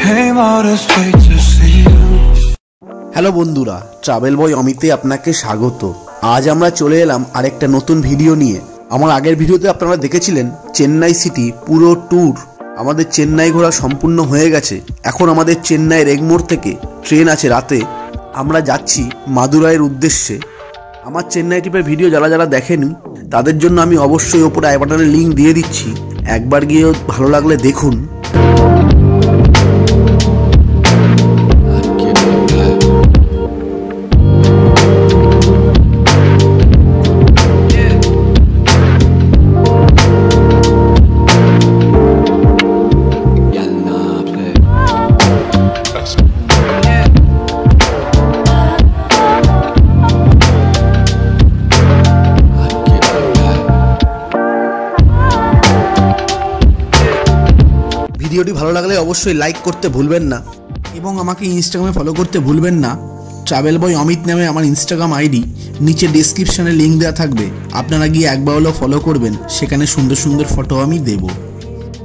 came all this way to see you. Hello বন্ধুরা, travel বয় অমিতে আপনাকে স্বাগত। আজ আমরা চলে এলাম আরেকটা নতুন ভিডিও নিয়ে। আমার আগের ভিডিওতে আপনারা দেখেছিলেন চেন্নাই সিটি পুরো ট্যুর। আমাদের চেন্নাই ঘোরা সম্পূর্ণ হয়ে গেছে। এখন আমাদের চেন্নাইয়ের এগমোর থেকে ট্রেন আছে রাতে। আমরা যাচ্ছি মাদুরাইয়ের উদ্দেশ্যে। আমার চেন্নাই ট্রিপের ভিডিও যারা যারা দেখেনি তাদের জন্য আমি অবশ্যই ওপরে আই বাটনের লিঙ্ক দিয়ে দিচ্ছি, একবার গিয়ে ভালো লাগলে দেখুন। ভিডিওটি ভালো লাগলে অবশ্যই লাইক করতে ভুলবেন না এবং আমাকে ইনস্টাগ্রামে ফলো করতে ভুলবেন না। ট্রাভেল বয় অমিত নামে আমার ইনস্টাগ্রাম আইডি, নিচে ডেসক্রিপশনে লিঙ্ক দেওয়া থাকবে, আপনারা গিয়ে একবার হলেও ফলো করবেন। সেখানে সুন্দর সুন্দর ফটো আমি দেব।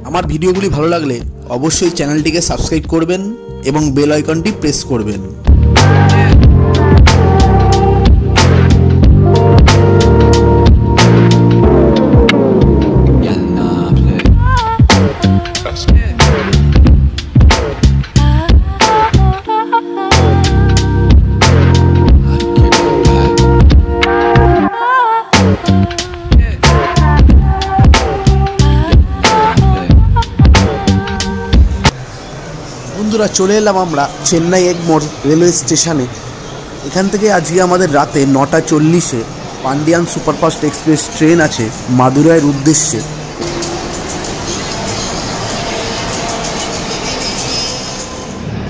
আমার ভিডিওগুলি ভালো লাগলে অবশ্যই চ্যানেলটিকে সাবস্ক্রাইব করবেন এবং বেল আইকনটি প্রেস করবেন। বন্ধুরা, চলে এলাম আমরা চেন্নাই এগমোর রেলওয়ে স্টেশনে। এখান থেকে আজকে আমাদের রাতে 9:40 পান্ডিয়ান সুপারফাস্ট এক্সপ্রেস ট্রেন আছে মাদুরাইয়ের উদ্দেশ্যে।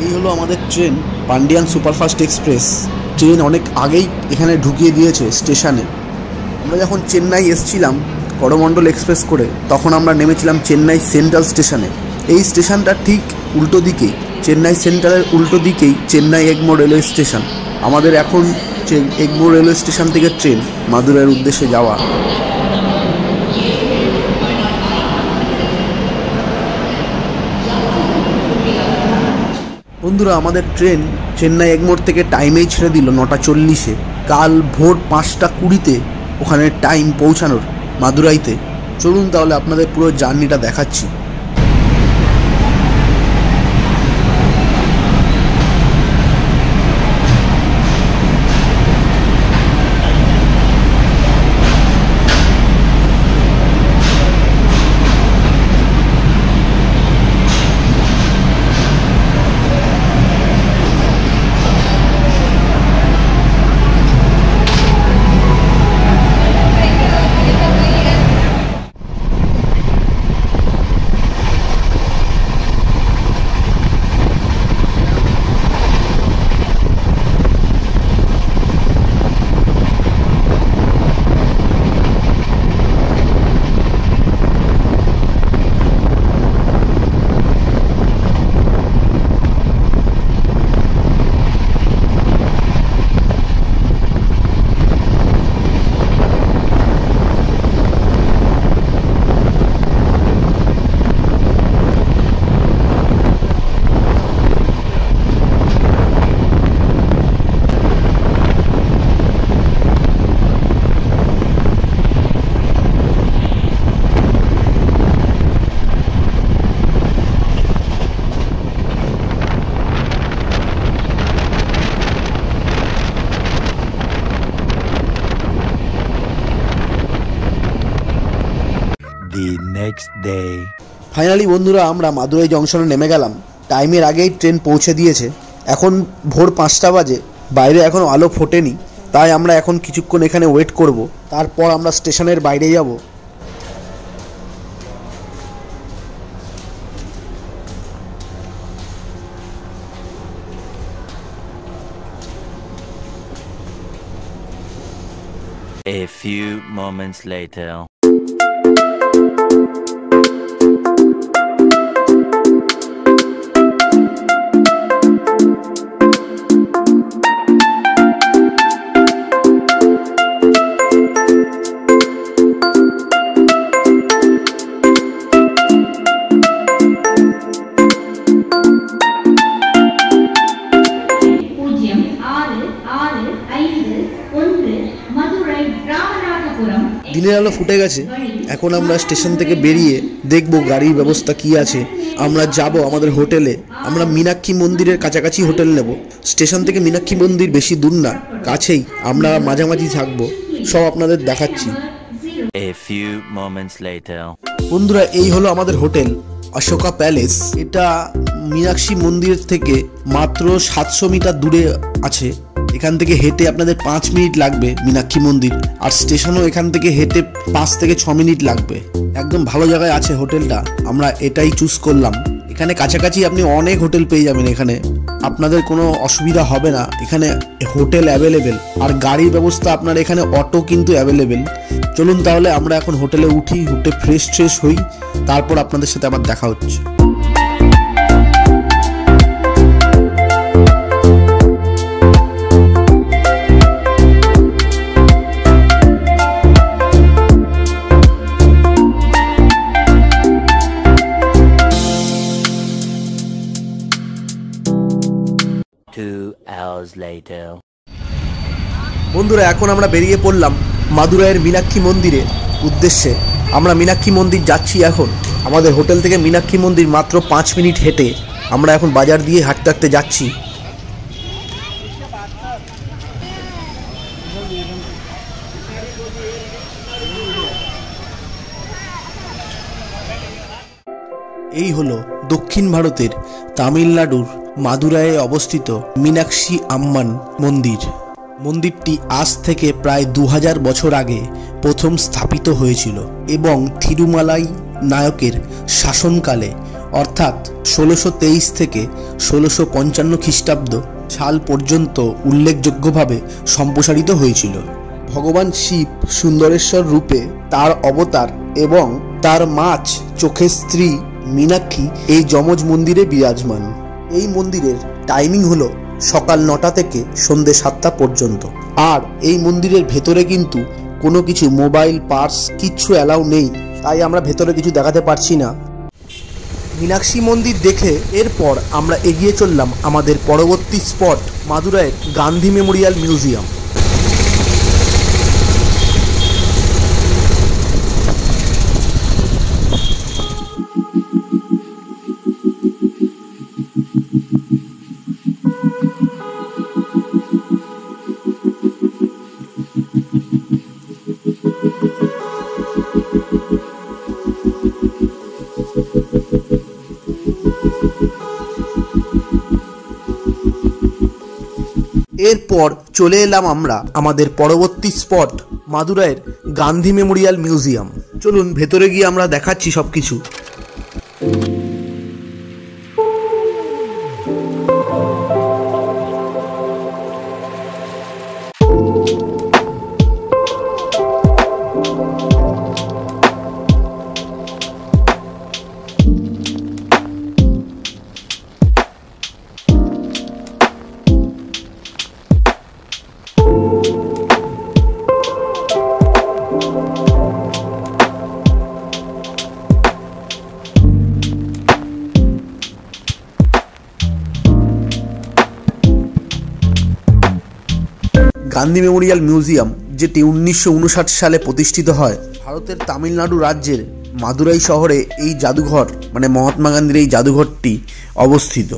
এই হলো আমাদের train Pandian superfast express. Train অনেক আগেই এখানে ঢুকিয়ে দিয়েছে স্টেশনে। আমরা যখন চেন্নাই এসেছিলাম করমণ্ডল এক্সপ্রেস করে, তখন আমরা নেমেছিলাম চেন্নাই সেন্ট্রাল স্টেশনে। এই স্টেশনটা ঠিক উল্টো দিকেই, চেন্নাই সেন্ট্রালের উল্টো দিকেই চেন্নাই এগমোর রেলওয়ে স্টেশন। আমাদের এখন এগমোর রেলওয়ে স্টেশন থেকে ট্রেন মাদুরাইয়ের উদ্দেশ্যে যাওয়া। বন্ধুরা, আমাদের ট্রেন চেন্নাই এগমোর থেকে টাইমেই ছেড়ে দিল 9:40। কাল ভোর 5:20 ওখানে টাইম পৌঁছানোর মাদুরাইতে। চলুন তাহলে আপনাদের পুরো জার্নিটা দেখাচ্ছি। ফাইনালি বন্ধুরা, আমরা মাদুরাই জংশনে নেমে গেলাম। টাইমের আগেই ট্রেন পৌঁছে দিয়েছে। এখন ভোর 5টা বাজে, বাইরে এখনও আলো ফোটেনি। তাই আমরা এখন কিছুক্ষণ এখানে ওয়েট করব, তারপর আমরা স্টেশনের বাইরে যাব। A few moments later. দিনের আলো ফুটে গেছে। এখন আমরা স্টেশন থেকে বেরিয়ে দেখব গাড়ির ব্যবস্থা কি আছে। আমরা যাব আমাদের হোটেলে। আমরা মীনাক্ষী মন্দিরের কাছাকাছি হোটেল নেব। স্টেশন থেকে মীনাক্ষী মন্দির বেশি দূর না, কাছেই। আমরা মাঝামাঝি থাকবো, সব আপনাদের দেখাচ্ছি। A few moments later. বন্ধুরা, এই হলো আমাদের হোটেল অশোকা প্যালেস। এটা মীনাক্ষী মন্দির থেকে মাত্র 700 মিটার দূরে আছে। এখান থেকে হেঁটে আপনাদের 5 মিনিট লাগবে মীনাক্ষী মন্দির, আর স্টেশনও এখান থেকে হেঁটে 5 থেকে 6 মিনিট লাগবে। একদম ভালো জায়গায় আছে হোটেলটা, আমরা এটাই চুজ করলাম। এখানে কাছাকাছি আপনি অনেক হোটেল পেয়ে যাবেন, এখানে আপনাদের কোনো অসুবিধা হবে না। এখানে হোটেল অ্যাভেলেবেল, আর গাড়ির ব্যবস্থা আপনার এখানে অটো কিন্তু অ্যাভেলেবেল। চলুন তাহলে আমরা এখন হোটেলে উঠি, উঠে ফ্রেশ হই, তারপর আপনাদের সাথে আবার দেখা হচ্ছে। বন্ধুরা, এখন আমরা বেরিয়ে পড়লাম মাদুরাইয়ের মীনাক্ষী মন্দিরের উদ্দেশ্যে। আমরা মীনাক্ষী মন্দির যাচ্ছি এখন। আমাদের হোটেল থেকে মীনাক্ষী মন্দির মাত্র 5 মিনিট হেঁটে। আমরা এখন বাজার দিয়ে হাঁটতে হাঁটতে যাচ্ছি। এই হলো দক্ষিণ ভারতের তামিলনাড়ুর মাদুরাইয়ে অবস্থিত মীনাক্ষী আম্মান মন্দির। মন্দিরটি আজ থেকে প্রায় 2000 বছর আগে প্রথম স্থাপিত হয়েছিল এবং থিরুমালাই নায়কের শাসনকালে অর্থাৎ 1623 থেকে 1655 খ্রিস্টাব্দ সাল পর্যন্ত উল্লেখযোগ্যভাবে সম্প্রসারিত হয়েছিল। ভগবান শিব সুন্দরেশ্বর রূপে তার অবতার এবং তার মাছ চোখের স্ত্রী মীনাক্ষী এই যমজ মন্দিরে বিরাজমান। এই মন্দিরের টাইমিং হলো সকাল 9টা থেকে সন্ধ্যে 7টা পর্যন্ত। আর এই মন্দিরের ভেতরে কিন্তু কোনো কিছু মোবাইল পার্স কিচ্ছু অ্যালাউ নেই, তাই আমরা ভেতরে কিছু দেখাতে পারছি না। মীনাক্ষী মন্দির দেখে এরপর আমরা এগিয়ে চললাম আমাদের পরবর্তী স্পট মাদুরাইয়ের গান্ধী মেমোরিয়াল মিউজিয়াম। এরপর চলে এলাম আমরা আমাদের পরবর্তী স্পট মাদুরাইয়ের গান্ধী মেমোরিয়াল মিউজিয়াম। চলুন ভেতরে গিয়ে আমরা দেখাচ্ছি সবকিছু। গান্ধী মেমোরিয়াল মিউজিয়াম, যেটি 1959 সালে প্রতিষ্ঠিত হয়, ভারতের তামিলনাড়ু রাজ্যের মাদুরাই শহরে এই জাদুঘর মানে মহাত্মা গান্ধীর এই জাদুঘরটি অবস্থিত।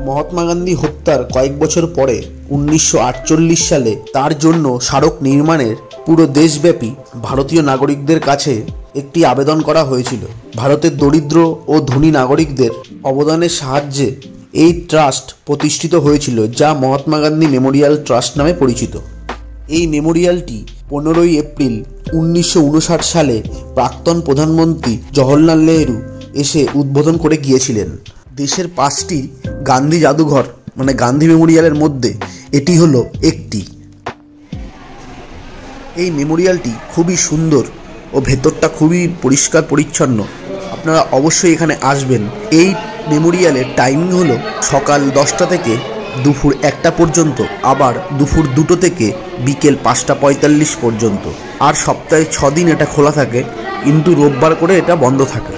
মহাত্মা গান্ধী হত্যার কয়েক বছর পরে 1948 সালে তার জন্য স্মারক নির্মাণের পুরো দেশব্যাপী ভারতীয় নাগরিকদের কাছে একটি আবেদন করা হয়েছিল। ভারতের দরিদ্র ও ধনী নাগরিকদের অবদানের সাহায্যে এই ট্রাস্ট প্রতিষ্ঠিত হয়েছিল, যা মহাত্মা গান্ধী মেমোরিয়াল ট্রাস্ট নামে পরিচিত। এই মেমোরিয়ালটি 15 এপ্রিল 1959 সালে প্রাক্তন প্রধানমন্ত্রী জওহরলাল নেহরু এসে উদ্বোধন করে গিয়েছিলেন। দেশের 5টি গান্ধী জাদুঘর মানে গান্ধী মেমোরিয়ালের মধ্যে এটি হলো একটি। এই মেমোরিয়ালটি খুবই সুন্দর ও ভেতরটা খুবই পরিষ্কার পরিচ্ছন্ন। আপনারা অবশ্যই এখানে আসবেন। এই মেমোরিয়ালের টাইমিং হলো সকাল 10টা থেকে দুপুর 1টা পর্যন্ত, আবার দুপুর 2টো থেকে বিকেল 5টা 45 পর্যন্ত। আর সপ্তাহে 6 দিন এটা খোলা থাকে, কিন্তু রোববার করে এটা বন্ধ থাকে।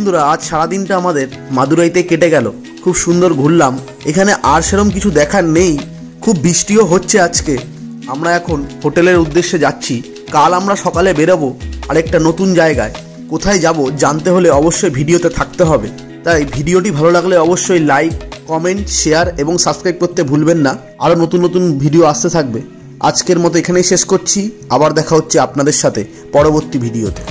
বন্ধুরা, আজ সারাদিনটা আমাদের মাদুরাইতে কেটে গেল। খুব সুন্দর ঘুরলাম। এখানে আর সেরকম কিছু দেখার নেই, খুব বৃষ্টিও হচ্ছে আজকে। আমরা এখন হোটেলের উদ্দেশ্যে যাচ্ছি। কাল আমরা সকালে বেরোবো আরেকটা নতুন জায়গায়। কোথায় যাব জানতে হলে অবশ্যই ভিডিওতে থাকতে হবে। তাই ভিডিওটি ভালো লাগলে অবশ্যই লাইক, কমেন্ট, শেয়ার এবং সাবস্ক্রাইব করতে ভুলবেন না। আরও নতুন নতুন ভিডিও আসতে থাকবে। আজকের মতো এখানেই শেষ করছি। আবার দেখা হচ্ছে আপনাদের সাথে পরবর্তী ভিডিওতে।